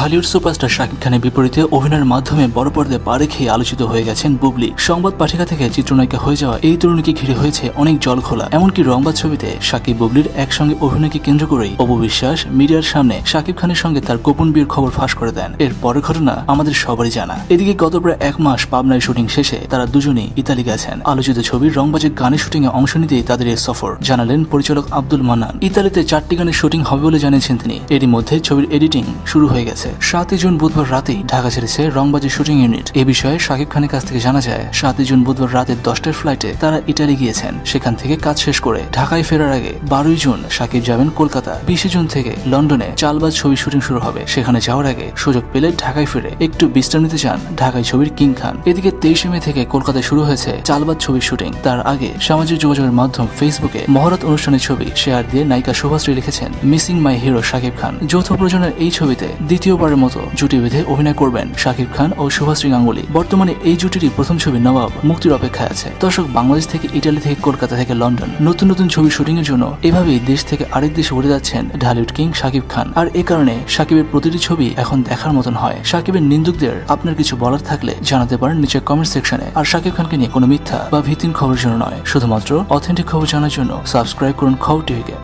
Dhallywood superstar Shakib খানের বিপরীতে অভিনয়ের মাধ্যমে বড় পর্দায় পা রেখে আলোচিত হয়ে গেছেন বুবলি। সংবাদ পাঠিকা থেকে চিত্রনায়িকা হয়ে যাওয়া এই তরুণীকে ঘিরে হয়েছে অনেক জলখোলা। এমনকি রংবাজ ছবিতে শাকিব বুবলির একসঙ্গে অভিনয়কে কেন্দ্র করেই অপু বিশ্বাস মিডিয়ার সামনে শাকিব খানের সঙ্গে তার গোপন বিয়ের খবর ফাঁস করে দেন। এর পরের ঘটনা আমাদের সবারই জানা। এদিকে গত প্রায় 1 মাস পাবনায় শুটিং শেষে তারা দুজনেই ইতালি গেছেন। আলোচিত ছবির রংবাজের গানের শুটিং এ অংশ নিতেই তাদের এই সফর, জানালেন পরিচালক আব্দুল মান্নান। ইতালিতে 4টি গানের শুটিং হবে বলে জানিয়েছেন তিনি। এরই মধ্যে ছবির এডিটিং শুরু হয়ে গেছে। 7 জুন বুধবার রাতেই ঢাকা ছেড়েছে রংবাজের শুটিং ইউনিট। এ বিষয়ে শাকিব খানের কাছ থেকে জানা যায়, 7 জুন বুধবার রাতে 10টার ফ্লাইটে তারা ইটালি গিয়েছেন। সেখান থেকে কাজ শেষ করে ঢাকায় ফেরার আগে 12 জুন শাকিব যাবেন কলকাতা। 20 জুন থেকে লন্ডনে চালবাজ ছবির শুটিং শুরু হবে। সেখানে যাওয়ার আগে সুযোগ পেলে ঢাকায় ফিরে একটু বিশ্রাম নিতে চান ঢাকায় ছবির কিং খান। এদিকে 23 মে থেকে কলকাতায় শুরু হয়েছে চালবাজ ছবির শুটিং। তার আগে সামাজিক যোগাযোগের মাধ্যম ফেসবুকে মহরত অনুষ্ঠানের ছবি শেয়ার দিয়ে নায়িকা শুভাশ্রী লিখেছেন, মিসিং মাই হিরো শাকিব খান। যৌথ প্রযোজনার এই ছবিতে দ্বিতীয়বারের মতো জুটি বেঁধে অভিনয় করবেন শাকিব খান ও শুভাশ্রী গাঙ্গুলি। বর্তমানে এই জুটিরই প্রথম ছবি নবাব মুক্তির অপেক্ষায় আছে। দর্শক, বাংলাদেশ থেকে ইটালি থেকে কলকাতা থেকে লন্ডন নতুন নতুন ছবি শুটিং এর জন্য এভাবেই দেশ থেকে আরেক দেশে উড়ে যাচ্ছেন ঢালিউড কিং শাকিব খান। আর এ কারণে শাকিবের প্রতিটি ছবি এখন দেখার মতন হয়। শাকিবের নিন্দুকদের আপনার কিছু বলার থাকলে জানাতে পারেন নিচে কমেন্ট সেকশনে। আর শাকিব খানকে নিয়ে কোনো মিথ্যা বা ভিত্তিহীন খবরের জন্য নয়, শুধুমাত্র অথেন্টিক খবর জানার জন্য সাবস্ক্রাইব করুন খবর টিভিকে।